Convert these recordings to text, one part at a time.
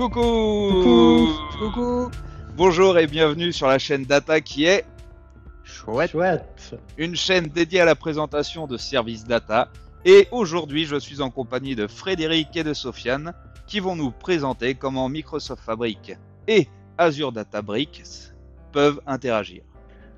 Coucou. Coucou. Bonjour et bienvenue sur la chaîne Data qui est Chouette. une chaîne dédiée à la présentation de services data. Et aujourd'hui, je suis en compagnie de Frédéric et de Sofiane qui vont nous présenter comment Microsoft Fabric et Azure Databricks peuvent interagir.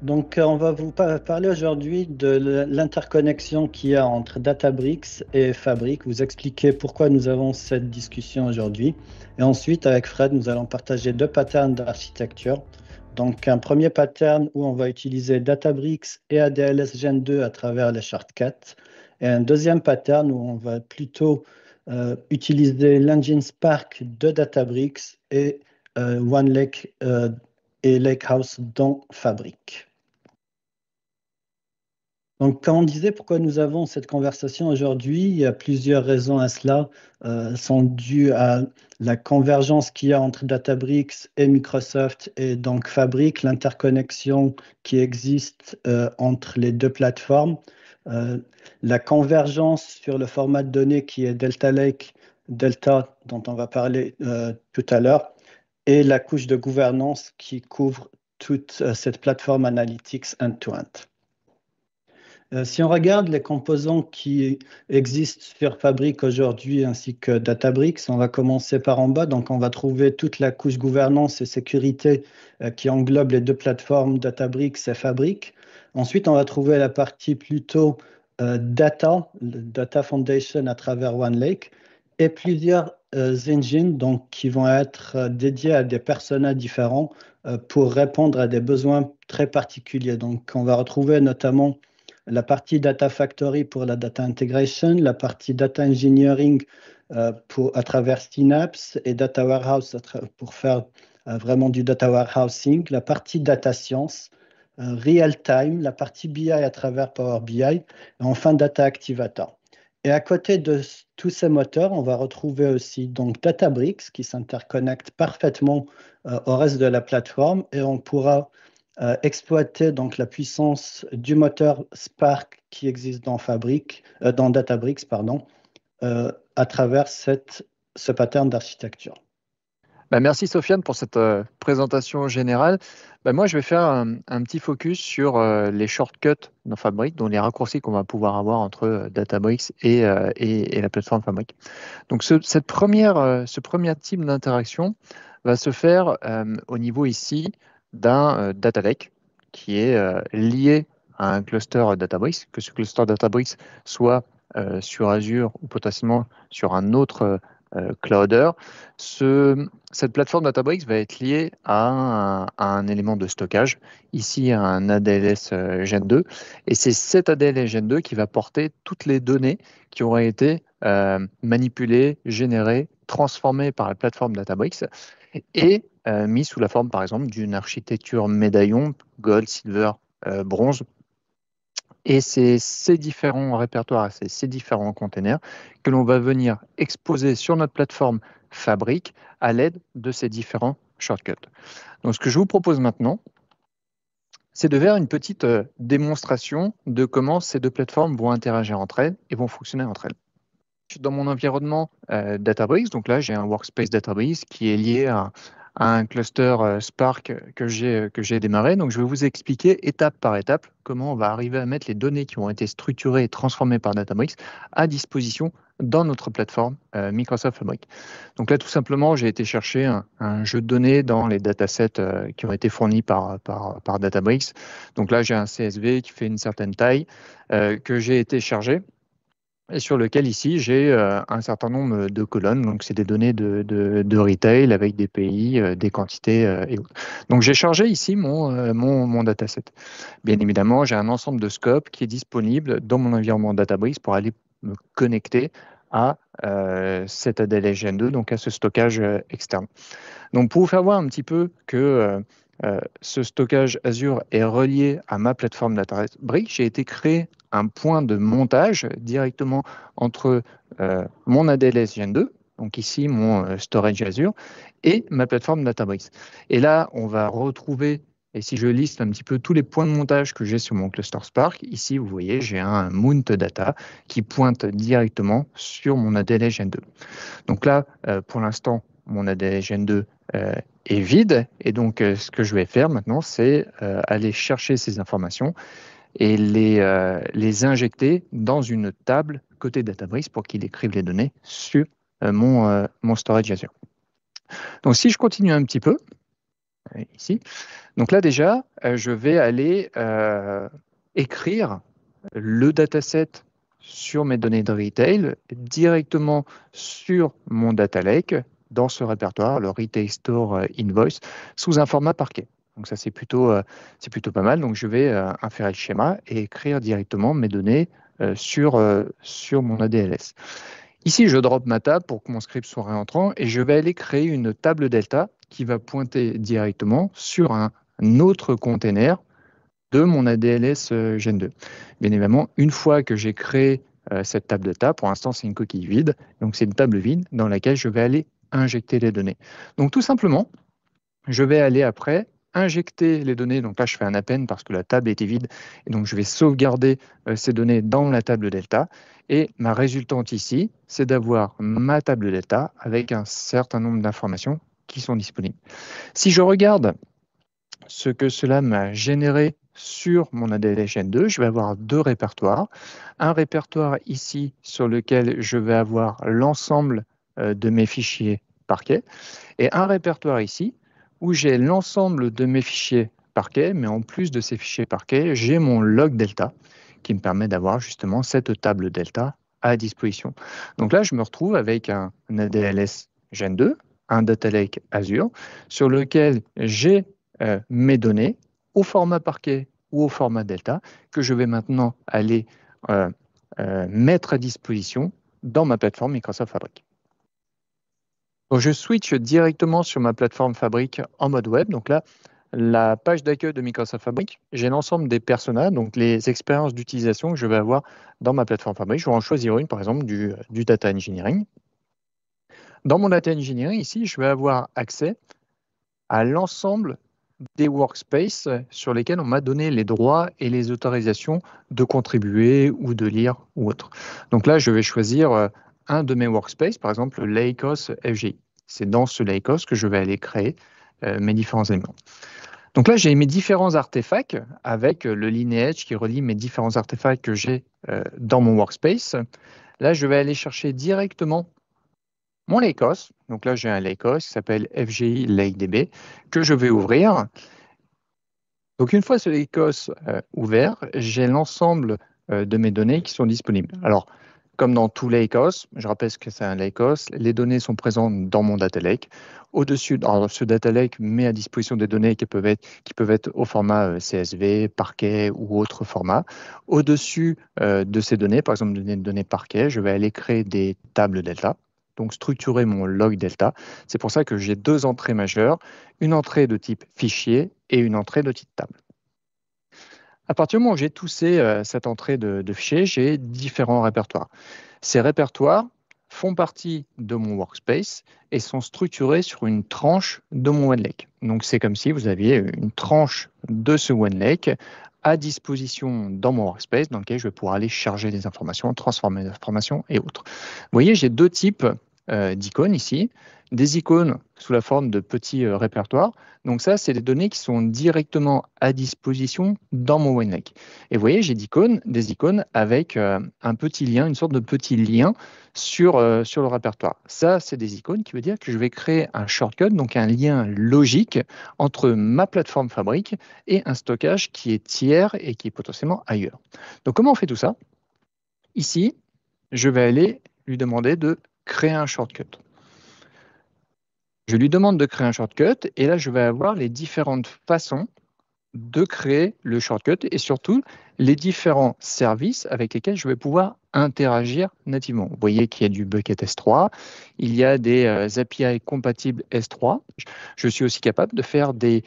Donc, on va vous parler aujourd'hui de l'interconnexion qu'il y a entre Databricks et Fabric, vous expliquer pourquoi nous avons cette discussion aujourd'hui. Et ensuite, avec Fred, nous allons partager deux patterns d'architecture. Donc, un premier pattern où on va utiliser Databricks et ADLS Gen 2 à travers les shortcuts. Et un deuxième pattern où on va plutôt utiliser l'engine Spark de Databricks et OneLake et Lakehouse dans Fabric. Donc, quand on disait pourquoi nous avons cette conversation aujourd'hui, il y a plusieurs raisons à cela. Sont dues à la convergence qu'il y a entre Databricks et Microsoft et donc Fabric, l'interconnexion qui existe entre les deux plateformes, la convergence sur le format de données qui est Delta Lake, Delta, dont on va parler tout à l'heure, et la couche de gouvernance qui couvre toute cette plateforme analytics end-to-end. Si on regarde les composants qui existent sur Fabric aujourd'hui ainsi que Databricks, on va commencer par en bas. Donc, on va trouver toute la couche gouvernance et sécurité qui englobe les deux plateformes Databricks et Fabric. Ensuite, on va trouver la partie plutôt data, le Data Foundation à travers OneLake et plusieurs engines donc, qui vont être dédiés à des personas différents pour répondre à des besoins très particuliers. Donc, on va retrouver notamment la partie Data Factory pour la Data Integration, la partie Data Engineering à travers Synapse et Data Warehouse pour faire vraiment du Data Warehousing, la partie Data Science, Real Time, la partie BI à travers Power BI, et enfin Data Activator. Et à côté de tous ces moteurs, on va retrouver aussi donc Databricks qui s'interconnecte parfaitement au reste de la plateforme et on pourra exploiter donc la puissance du moteur Spark qui existe dans dans Databricks, à travers ce pattern d'architecture. Merci Sofiane pour cette présentation générale. Moi, je vais faire un petit focus sur les shortcuts dans Fabric, donc les raccourcis qu'on va pouvoir avoir entre Databricks et la plateforme Fabric. Donc, ce premier type d'interaction va se faire au niveau ici d'un data lake qui est lié à un cluster Databricks, que ce cluster Databricks soit sur Azure ou potentiellement sur un autre Clouder. Cette plateforme Databricks va être liée à un élément de stockage, ici un ADLS Gen 2, et c'est cet ADLS Gen 2 qui va porter toutes les données qui auraient été manipulées, générées, transformées par la plateforme Databricks et mis sous la forme, par exemple, d'une architecture médaillon, gold, silver, bronze. Et c'est ces différents répertoires, c'est ces différents containers que l'on va venir exposer sur notre plateforme Fabric à l'aide de ces différents shortcuts. Donc, ce que je vous propose maintenant, c'est de faire une petite démonstration de comment ces deux plateformes vont interagir entre elles et vont fonctionner entre elles. Dans mon environnement Databricks, donc là, j'ai un workspace Databricks qui est lié à un cluster Spark que j'ai démarré. Donc, je vais vous expliquer étape par étape comment on va arriver à mettre les données qui ont été structurées et transformées par Databricks à disposition dans notre plateforme Microsoft Fabric. Donc là, tout simplement, j'ai été chercher un jeu de données dans les datasets qui ont été fournis par Databricks. Donc là, j'ai un CSV qui fait une certaine taille que j'ai été chargé et sur lequel ici j'ai un certain nombre de colonnes. Donc c'est des données de retail avec des pays, des quantités et autres. Donc j'ai chargé ici mon dataset. Bien évidemment, j'ai un ensemble de scopes qui est disponible dans mon environnement Databricks pour aller me connecter à cet ADLS Gen 2, donc à ce stockage externe. Donc pour vous faire voir un petit peu que ce stockage Azure est relié à ma plateforme Databricks, j'ai été créer un point de montage directement entre mon ADLS Gen 2, donc ici mon storage Azure, et ma plateforme Databricks. Et là, on va retrouver, et si je liste un petit peu tous les points de montage que j'ai sur mon cluster Spark, ici vous voyez, j'ai un mount data qui pointe directement sur mon ADLS Gen 2. Donc là, pour l'instant, mon ADLS Gen 2 est vide. Et donc, ce que je vais faire maintenant, c'est aller chercher ces informations et les injecter dans une table côté Databricks pour qu'il écrive les données sur mon storage Azure. Donc, si je continue un petit peu, ici, donc là déjà, je vais aller écrire le dataset sur mes données de retail directement sur mon data lake dans ce répertoire, le Retail Store Invoice, sous un format Parquet. Donc ça, c'est plutôt pas mal. Donc je vais inférer le schéma et écrire directement mes données sur mon ADLS. Ici, je drop ma table pour que mon script soit réentrant et je vais aller créer une table delta qui va pointer directement sur un autre container de mon ADLS Gen 2. Bien évidemment, une fois que j'ai créé cette table delta, pour l'instant, c'est une coquille vide. Donc, c'est une table vide dans laquelle je vais aller injecter les données. Donc, tout simplement, je vais aller après injecter les données. Donc là, je fais un append parce que la table était vide. Et donc, je vais sauvegarder ces données dans la table delta. Et ma résultante ici, c'est d'avoir ma table delta avec un certain nombre d'informations qui sont disponibles. Si je regarde ce que cela m'a généré sur mon ADLS Gen 2, je vais avoir deux répertoires. Un répertoire ici sur lequel je vais avoir l'ensemble de mes fichiers Parquet et un répertoire ici où j'ai l'ensemble de mes fichiers Parquet, mais en plus de ces fichiers Parquet, j'ai mon log delta qui me permet d'avoir justement cette table delta à disposition. Donc là, je me retrouve avec un ADLS Gen 2, un Data Lake Azure, sur lequel j'ai mes données au format Parquet ou au format Delta que je vais maintenant aller mettre à disposition dans ma plateforme Microsoft Fabric. Donc, je switch directement sur ma plateforme Fabric en mode web. Donc là, la page d'accueil de Microsoft Fabric, j'ai l'ensemble des personas, donc les expériences d'utilisation que je vais avoir dans ma plateforme Fabric. Je vais en choisir une, par exemple, du Data Engineering. Dans mon Data Engineering, ici, je vais avoir accès à l'ensemble des workspaces sur lesquels on m'a donné les droits et les autorisations de contribuer ou de lire ou autre. Donc là, je vais choisir un de mes workspaces, par exemple le Lycos FGI. C'est dans ce Lycos que je vais aller créer mes différents éléments. Donc là, j'ai mes différents artefacts avec le lineage qui relie mes différents artefacts que j'ai dans mon workspace. Là, je vais aller chercher directement mon Lycos. Donc là, j'ai un Lycos qui s'appelle FGI LakeDB que je vais ouvrir. Donc une fois ce Lycos ouvert, j'ai l'ensemble de mes données qui sont disponibles. Alors, comme dans tout Lycos, je rappelle que c'est un Lycos, les données sont présentes dans mon data lake. Au-dessus, ce data lake met à disposition des données qui peuvent être au format CSV, Parquet ou autre format. Au-dessus de ces données, par exemple des données Parquet, je vais aller créer des tables delta. Donc structurer mon log delta. C'est pour ça que j'ai deux entrées majeures, une entrée de type fichier et une entrée de type table. À partir du moment où j'ai toussé cette entrée de fichier, j'ai différents répertoires. Ces répertoires font partie de mon workspace et sont structurés sur une tranche de mon OneLake. Donc c'est comme si vous aviez une tranche de ce OneLake à disposition dans mon workspace dans lequel je vais pouvoir aller charger des informations, transformer des informations et autres. Vous voyez, j'ai deux types d'icônes ici, des icônes sous la forme de petits répertoires. Donc ça, c'est des données qui sont directement à disposition dans mon OneLake. Et vous voyez, j'ai des icônes avec un petit lien, une sorte de petit lien sur le répertoire. Ça, c'est des icônes qui veut dire que je vais créer un shortcut, donc un lien logique entre ma plateforme Fabric et un stockage qui est tiers et qui est potentiellement ailleurs. Donc comment on fait tout ça? Ici, je vais aller lui demander de créer un shortcut. Je lui demande de créer un shortcut et là, je vais avoir les différentes façons de créer le shortcut et surtout les différents services avec lesquels je vais pouvoir interagir nativement. Vous voyez qu'il y a du bucket S3, il y a des API compatibles S3. Je suis aussi capable de faire des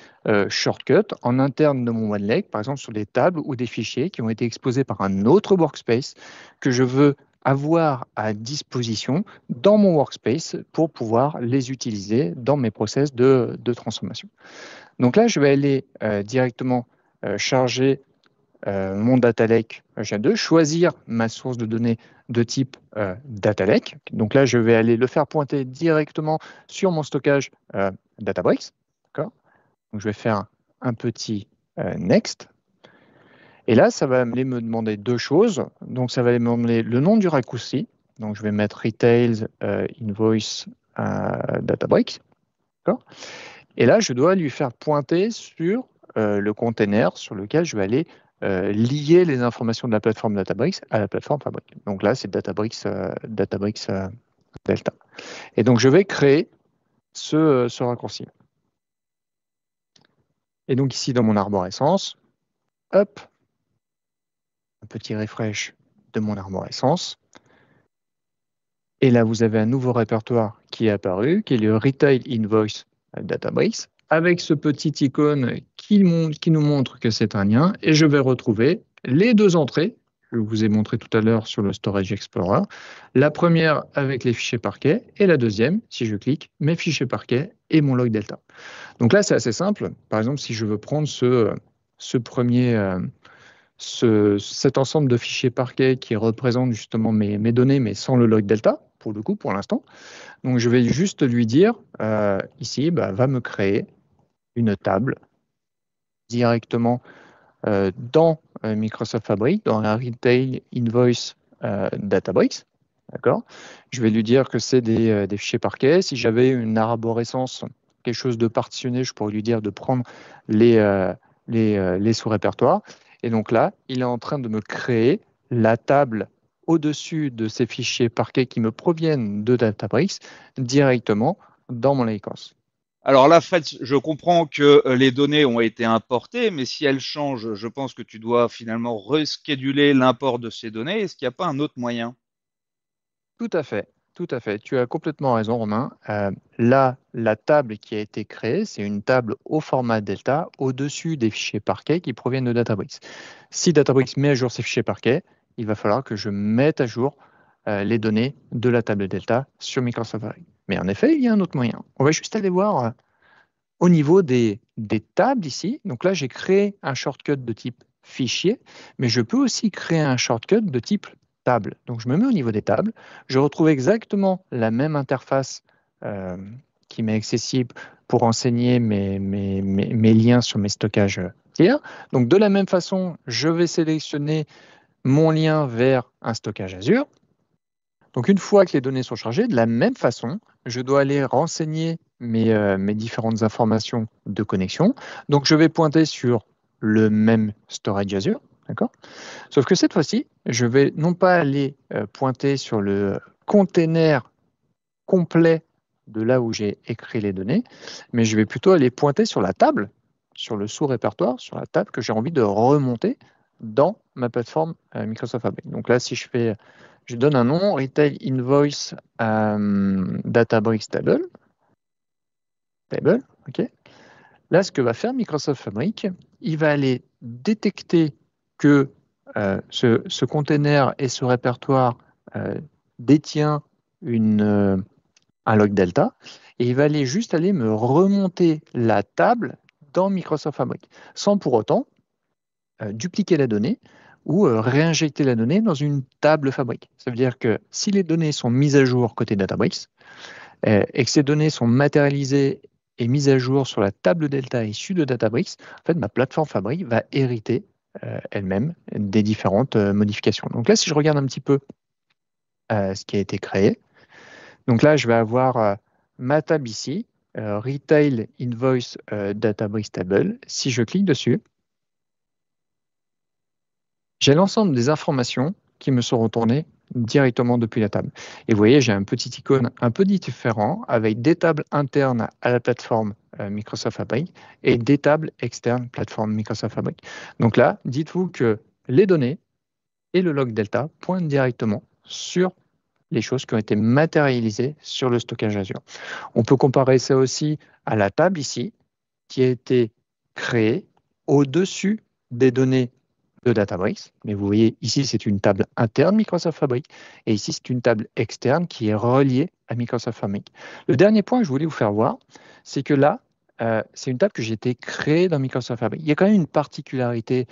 shortcuts en interne de mon OneLake, par exemple sur des tables ou des fichiers qui ont été exposés par un autre workspace que je veux avoir à disposition dans mon workspace pour pouvoir les utiliser dans mes process de transformation. Donc là, je vais aller directement charger mon data lake Gen 2, choisir ma source de données de type Data Lake. Donc là, je vais aller le faire pointer directement sur mon stockage Databricks. D'accord ? Donc je vais faire un petit Next. Et là, ça va me demander deux choses. Donc ça va me demander le nom du raccourci. Donc je vais mettre Retails Invoice Databricks. D'accord ? Et là, je dois lui faire pointer sur le container sur lequel je vais aller lier les informations de la plateforme Databricks à la plateforme Fabric. Donc là, c'est Databricks Delta. Et donc, je vais créer ce raccourci. Et donc ici, dans mon arborescence, hop, un petit refresh de mon arborescence. Et là, vous avez un nouveau répertoire qui est apparu, qui est le Retail Invoice Databricks, avec ce petit icône qui nous montre que c'est un lien. Et je vais retrouver les deux entrées que je vous ai montré tout à l'heure sur le Storage Explorer. La première avec les fichiers parquet et la deuxième, si je clique, mes fichiers parquet et mon log delta. Donc là, c'est assez simple. Par exemple, si je veux prendre cet ensemble de fichiers parquet qui représente justement mes données, mais sans le log delta, pour le coup, pour l'instant. Donc, je vais juste lui dire, ici, va me créer une table directement dans Microsoft Fabric, dans la Retail Invoice Databricks. D'accord ? Je vais lui dire que c'est des fichiers parquet. Si j'avais une arborescence, quelque chose de partitionné, je pourrais lui dire de prendre les sous-répertoires. Et donc là, il est en train de me créer la table au-dessus de ces fichiers parquet qui me proviennent de Databricks directement dans mon lakehouse. Alors là, Fred, je comprends que les données ont été importées, mais si elles changent, je pense que tu dois finalement rescheduler l'import de ces données. Est-ce qu'il n'y a pas un autre moyen? Tout à fait. Tout à fait. Tu as complètement raison, Romain. Là, la table qui a été créée, c'est une table au format Delta au-dessus des fichiers parquet qui proviennent de Databricks. Si Databricks met à jour ces fichiers parquet, il va falloir que je mette à jour les données de la table Delta sur Microsoft Fabric. Mais en effet, il y a un autre moyen. On va juste aller voir au niveau des tables ici. Donc là, j'ai créé un shortcut de type fichier, mais je peux aussi créer un shortcut de type table. Donc je me mets au niveau des tables. Je retrouve exactement la même interface qui m'est accessible pour enseigner mes liens sur mes stockages tiers. Donc de la même façon, je vais sélectionner mon lien vers un stockage Azure. Donc une fois que les données sont chargées, de la même façon, je dois aller renseigner mes différentes informations de connexion. Donc je vais pointer sur le même storage Azure, d'accord ? Sauf que cette fois-ci, je vais non pas aller pointer sur le container complet de là où j'ai écrit les données, mais je vais plutôt aller pointer sur la table, sur le sous-répertoire, sur la table que j'ai envie de remonter dans ma plateforme Microsoft Fabric. Donc là, si je donne un nom, Retail Invoice Databricks Table, ok. Là, ce que va faire Microsoft Fabric, il va aller détecter que ce container et ce répertoire détient un log delta, et il va juste aller me remonter la table dans Microsoft Fabric, sans pour autant dupliquer la donnée ou réinjecter la donnée dans une table Fabric. Ça veut dire que si les données sont mises à jour côté Databricks et que ces données sont matérialisées et mises à jour sur la table Delta issue de Databricks, en fait, ma plateforme Fabric va hériter elle-même des différentes modifications. Donc là, si je regarde un petit peu ce qui a été créé, donc là, je vais avoir ma table ici, Retail Invoice Databricks Table. Si je clique dessus, j'ai l'ensemble des informations qui me sont retournées directement depuis la table. Et vous voyez, j'ai un petit icône un peu différent avec des tables internes à la plateforme Microsoft Fabric et des tables externes plateforme Microsoft Fabric. Donc là, dites-vous que les données et le log delta pointent directement sur les choses qui ont été matérialisées sur le stockage Azure. On peut comparer ça aussi à la table ici, qui a été créée au-dessus des données de Databricks. Mais vous voyez, ici, c'est une table interne Microsoft Fabric, et ici, c'est une table externe qui est reliée à Microsoft Fabric. Le dernier point que je voulais vous faire voir, c'est que là, c'est une table que j'ai été créée dans Microsoft Fabric. Il y a quand même une particularité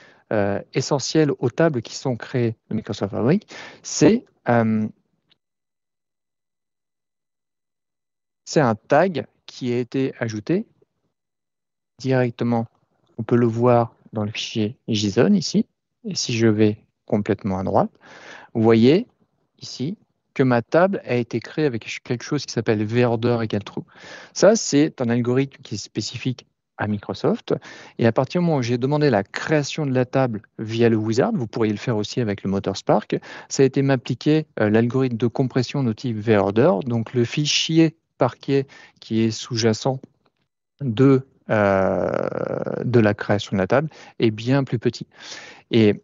essentielle aux tables qui sont créées dans Microsoft Fabric, c'est un tag qui a été ajouté directement. On peut le voir dans le fichier JSON ici. Et si je vais complètement à droite, vous voyez ici que ma table a été créée avec quelque chose qui s'appelle vorder égale true. Ça, c'est un algorithme qui est spécifique à Microsoft. Et à partir du moment où j'ai demandé la création de la table via le wizard, vous pourriez le faire aussi avec le moteur Spark, ça a été m'appliquer l'algorithme de compression de type vorder, donc le fichier parquet qui est sous-jacent de la création de la table est bien plus petit. Et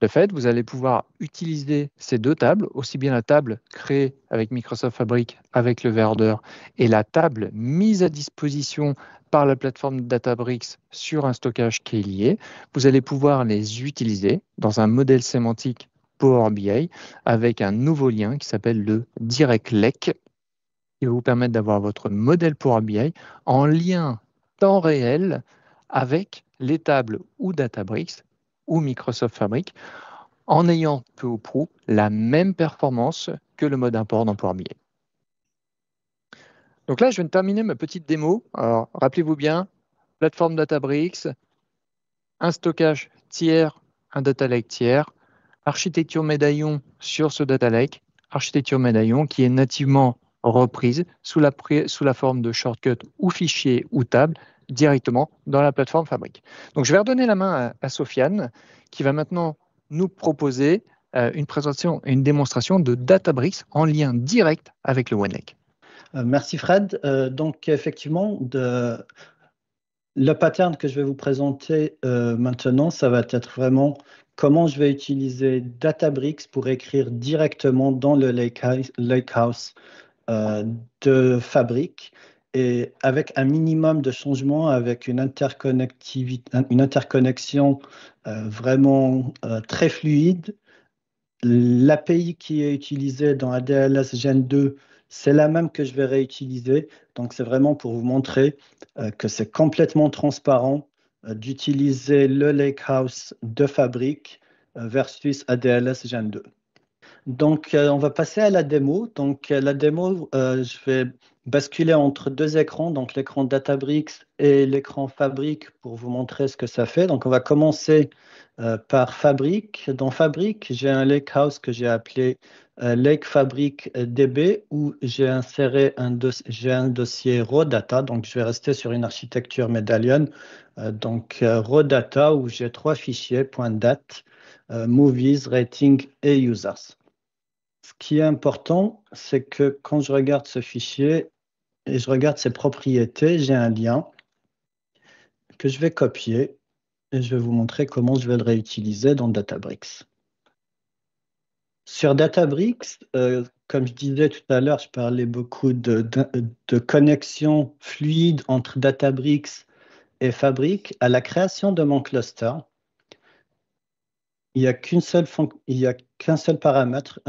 de fait, vous allez pouvoir utiliser ces deux tables, aussi bien la table créée avec Microsoft Fabric avec le vorder et la table mise à disposition par la plateforme Databricks sur un stockage qui est lié. Vous allez pouvoir les utiliser dans un modèle sémantique Power BI avec un nouveau lien qui s'appelle le Direct Lake, qui va vous permettre d'avoir votre modèle Power BI en lien temps réel avec les tables ou Databricks ou Microsoft Fabric, en ayant peu ou prou la même performance que le mode import dans Power BI. Donc là, je viens de terminer ma petite démo. Alors, rappelez-vous bien, plateforme Databricks, un stockage tiers, un data lake tiers, architecture médaillon sur ce data lake, architecture médaillon qui est nativement reprise sous la forme de shortcut ou fichier ou table directement dans la plateforme Fabric. Donc, je vais redonner la main à Sofiane qui va maintenant nous proposer une présentation et une démonstration de Databricks en lien direct avec le OneLake. Merci Fred. Donc effectivement, le pattern que je vais vous présenter maintenant, ça va être vraiment comment je vais utiliser Databricks pour écrire directement dans le Lakehouse de Fabric et avec un minimum de changements, avec une interconnexion vraiment très fluide. L'API qui est utilisée dans ADLS Gen 2, c'est la même que je vais réutiliser. Donc, c'est vraiment pour vous montrer que c'est complètement transparent d'utiliser le Lakehouse de Fabric versus ADLS Gen 2. Donc, on va passer à la démo. Donc, la démo, je vais basculer entre deux écrans, donc l'écran Databricks et l'écran Fabric pour vous montrer ce que ça fait. Donc, on va commencer par Fabric. Dans Fabric, j'ai un lakehouse que j'ai appelé Lake Fabric DB où j'ai inséré un dossier raw data. Donc, je vais rester sur une architecture Medallion. Donc, raw data où j'ai trois fichiers, .dat, movies, rating et users. Ce qui est important, c'est que quand je regarde ce fichier et je regarde ses propriétés, j'ai un lien que je vais copier et je vais vous montrer comment je vais le réutiliser dans Databricks. Sur Databricks, comme je disais tout à l'heure, je parlais beaucoup de connexion fluide entre Databricks et Fabric. À la création de mon cluster, il n'y a qu'un seul paramètre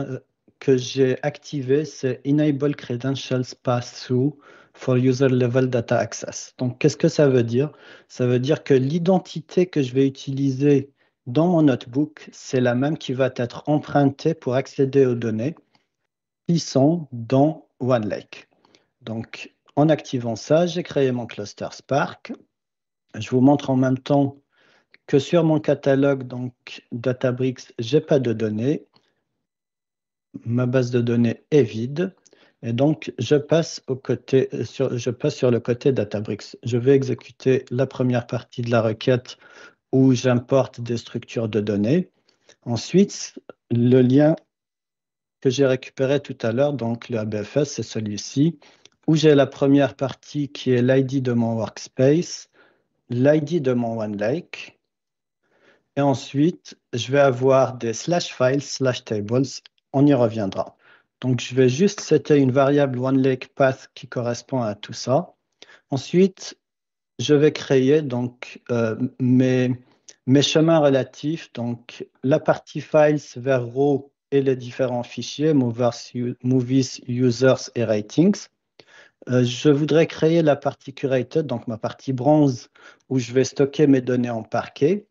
que j'ai activé, c'est Enable Credentials Pass-Through for User Level Data Access. Donc, qu'est-ce que ça veut dire? Ça veut dire que l'identité que je vais utiliser dans mon notebook, c'est la même qui va être empruntée pour accéder aux données qui sont dans OneLake. Donc, en activant ça, j'ai créé mon cluster Spark. Je vous montre en même temps que sur mon catalogue, donc Databricks, je n'ai pas de données. Ma base de données est vide et donc je passe sur le côté Databricks. Je vais exécuter la première partie de la requête où j'importe des structures de données. Ensuite, le lien que j'ai récupéré tout à l'heure, donc le ABFS, c'est celui-ci, où j'ai la première partie qui est l'ID de mon workspace, l'ID de mon OneLake, et ensuite, je vais avoir des /files, /tables. On y reviendra. Donc, je vais juste setter une variable OneLakePath qui correspond à tout ça. Ensuite, je vais créer donc mes chemins relatifs. Donc, la partie files vers row et les différents fichiers, movies, users et ratings. Je voudrais créer la partie curated, donc ma partie bronze, où je vais stocker mes données en parquet.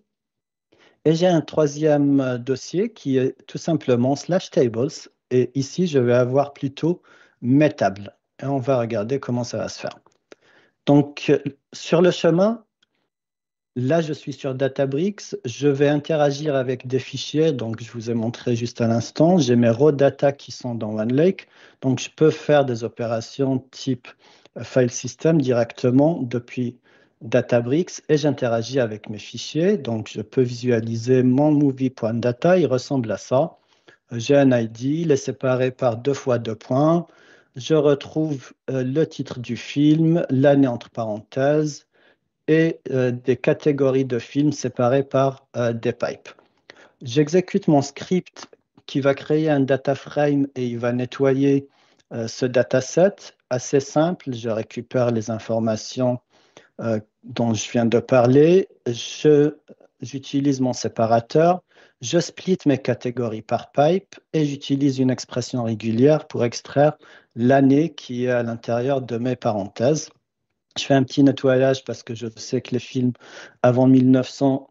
Et j'ai un troisième dossier qui est tout simplement slash tables. Et ici, je vais avoir plutôt mes tables. Et on va regarder comment ça va se faire. Donc, sur le chemin, là, je suis sur Databricks. Je vais interagir avec des fichiers. Donc, je vous ai montré juste à l'instant. J'ai mes raw data qui sont dans OneLake. Donc, je peux faire des opérations type file system directement depuis Databricks et j'interagis avec mes fichiers. Donc, je peux visualiser mon movie.data. Il ressemble à ça. J'ai un ID, il est séparé par 2 fois 2 points. Je retrouve le titre du film, l'année entre parenthèses et des catégories de films séparées par des pipes. J'exécute mon script qui va créer un data frame et il va nettoyer ce dataset. Assez simple, je récupère les informations dont je viens de parler. J'utilise mon séparateur. Je split mes catégories par pipe et j'utilise une expression régulière pour extraire l'année qui est à l'intérieur de mes parenthèses. Je fais un petit nettoyage parce que je sais que les films avant 1900,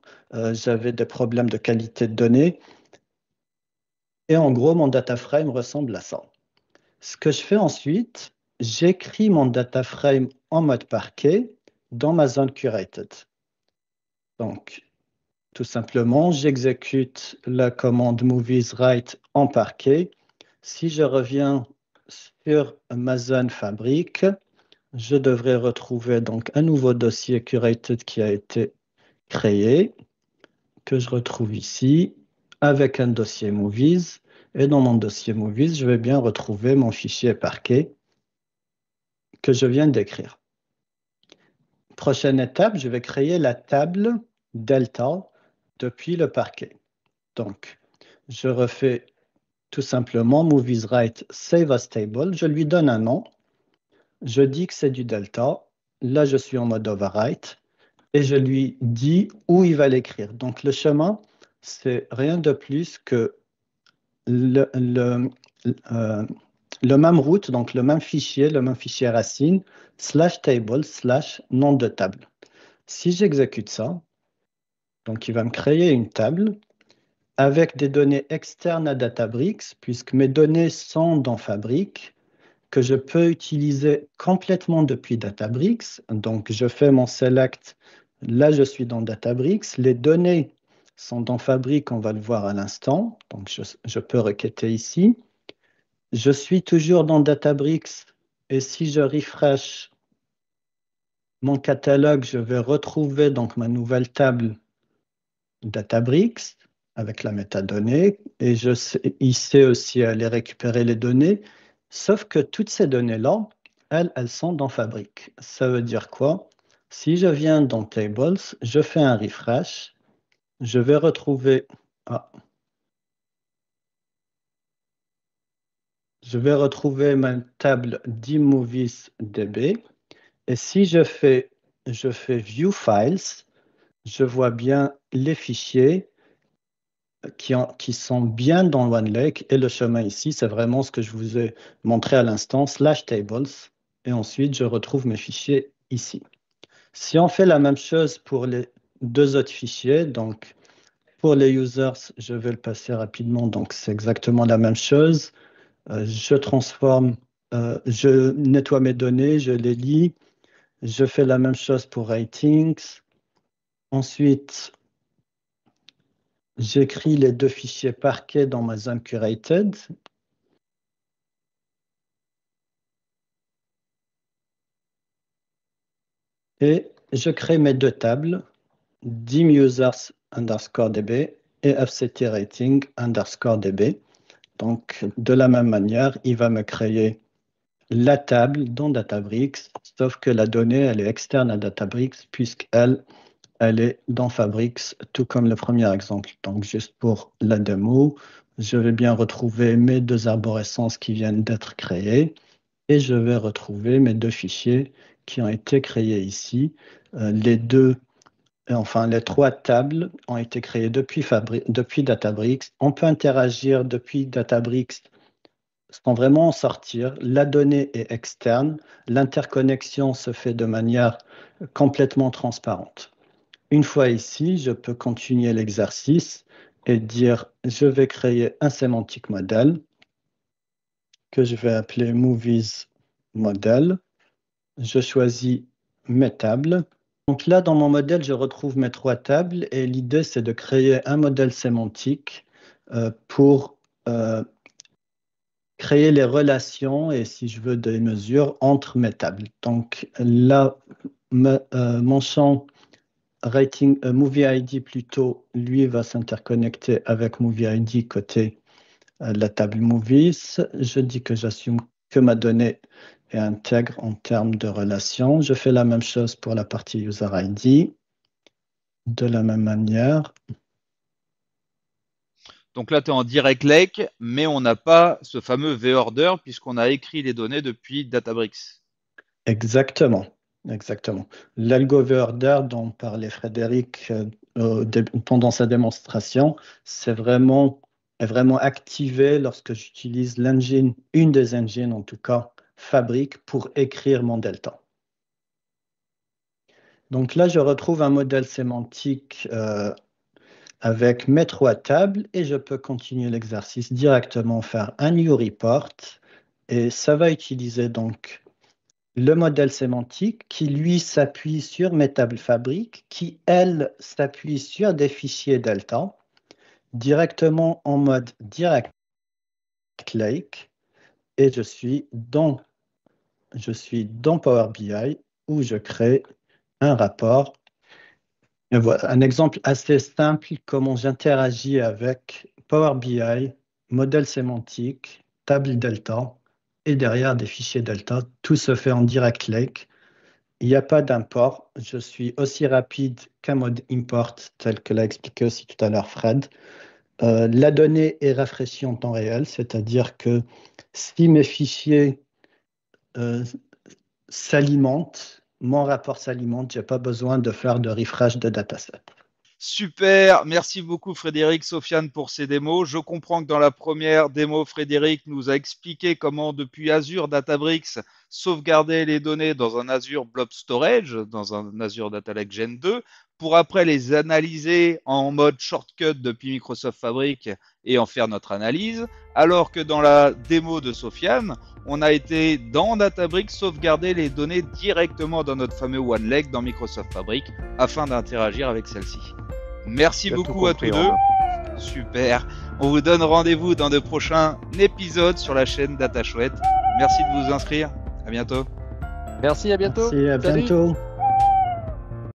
j'avais des problèmes de qualité de données. Et en gros, mon data frame ressemble à ça. Ce que je fais ensuite, j'écris mon data frame en mode parquet dans ma zone curated. Donc, tout simplement, j'exécute la commande movies write en parquet. Si je reviens sur ma zone fabrique, je devrais retrouver donc un nouveau dossier curated qui a été créé, que je retrouve ici, avec un dossier movies. Et dans mon dossier movies, je vais bien retrouver mon fichier parquet que je viens d'écrire. Prochaine étape, je vais créer la table delta depuis le parquet. Donc, je refais tout simplement movies write save as table. Je lui donne un nom. Je dis que c'est du delta. Là, je suis en mode overwrite et je lui dis où il va l'écrire. Donc, le chemin, c'est rien de plus que le même route, donc le même fichier racine, slash table, slash nom de table. Si j'exécute ça, donc il va me créer une table avec des données externes à Databricks, puisque mes données sont dans Fabric, que je peux utiliser complètement depuis Databricks. Donc, je fais mon select. Là, je suis dans Databricks. Les données sont dans Fabric, on va le voir à l'instant. Donc, je peux requêter ici. Je suis toujours dans Databricks. Et si je refresh mon catalogue, je vais retrouver donc ma nouvelle table Databricks avec la métadonnée et il sait aussi aller récupérer les données, sauf que toutes ces données-là, elles sont dans Fabric. Ça veut dire quoi? Si je viens dans Tables, je fais un refresh, je vais retrouver ma table d'imovies.db et si je fais View Files, je vois bien les fichiers qui sont bien dans OneLake. Et le chemin ici, c'est vraiment ce que je vous ai montré à l'instant, slash tables. Et ensuite, je retrouve mes fichiers ici. Si on fait la même chose pour les deux autres fichiers, donc pour les users, je vais le passer rapidement. Donc, c'est exactement la même chose. Je transforme, je nettoie mes données, je les lis. Je fais la même chose pour ratings. Ensuite, j'écris les deux fichiers parquet dans ma zone curated. Et je crée mes deux tables, dimUsers underscore DB et FCT rating underscore DB. Donc, de la même manière, il va me créer la table dans Databricks, sauf que la donnée, elle est externe à Databricks puisqu'elle est dans Fabrics, tout comme le premier exemple. Donc, juste pour la démo, je vais bien retrouver mes deux arborescences qui viennent d'être créées et je vais retrouver mes deux fichiers qui ont été créés ici. Les trois tables ont été créées depuis Databricks. On peut interagir depuis Databricks sans vraiment en sortir. La donnée est externe. L'interconnexion se fait de manière complètement transparente. Une fois ici, je peux continuer l'exercice et dire, je vais créer un sémantique model que je vais appeler Movies Model. Je choisis mes tables. Donc là, dans mon modèle, je retrouve mes 3 tables et l'idée, c'est de créer un modèle sémantique pour créer les relations et, si je veux, des mesures entre mes tables. Donc là, mon champ Movie ID plutôt, lui, va s'interconnecter avec Movie ID côté la table Movies. Je dis que j'assume que ma donnée est intègre en termes de relation. Je fais la même chose pour la partie User ID. De la même manière. Donc là, tu es en direct lake, mais on n'a pas ce fameux V-order puisqu'on a écrit les données depuis Databricks. Exactement. Exactement. L'algo V-order dont parlait Frédéric pendant sa démonstration, est vraiment activé lorsque j'utilise l'engine, une des engines en tout cas, Fabric, pour écrire mon delta. Donc là, je retrouve un modèle sémantique avec mes 3 tables et je peux continuer l'exercice directement, faire un new report et ça va utiliser donc le modèle sémantique qui, lui, s'appuie sur mes tables Fabric, qui, elle, s'appuie sur des fichiers Delta, directement en mode Direct Lake, et je suis dans Power BI où je crée un rapport. Et voilà, un exemple assez simple, comment j'interagis avec Power BI, modèle sémantique, table Delta, et derrière des fichiers Delta. Tout se fait en Direct Lake. Il n'y a pas d'import. Je suis aussi rapide qu'un mode import, tel que l'a expliqué aussi tout à l'heure Fred. La donnée est rafraîchie en temps réel, c'est-à-dire que si mes fichiers s'alimentent, mon rapport s'alimente, je n'ai pas besoin de faire de refresh de dataset. Super, merci beaucoup Frédéric, Sofiane pour ces démos. Je comprends que dans la première démo, Frédéric nous a expliqué comment depuis Azure Databricks sauvegarder les données dans un Azure Blob Storage, dans un Azure Data Lake Gen 2, pour après les analyser en mode shortcut depuis Microsoft Fabric et en faire notre analyse, alors que dans la démo de Sofiane, on a été dans Databricks sauvegarder les données directement dans notre fameux OneLake dans Microsoft Fabric afin d'interagir avec celle-ci. Merci beaucoup à tous deux. Super. On vous donne rendez-vous dans de prochains épisodes sur la chaîne Data Chouette. Merci de vous inscrire. À bientôt. Merci, à bientôt. Merci, à bientôt.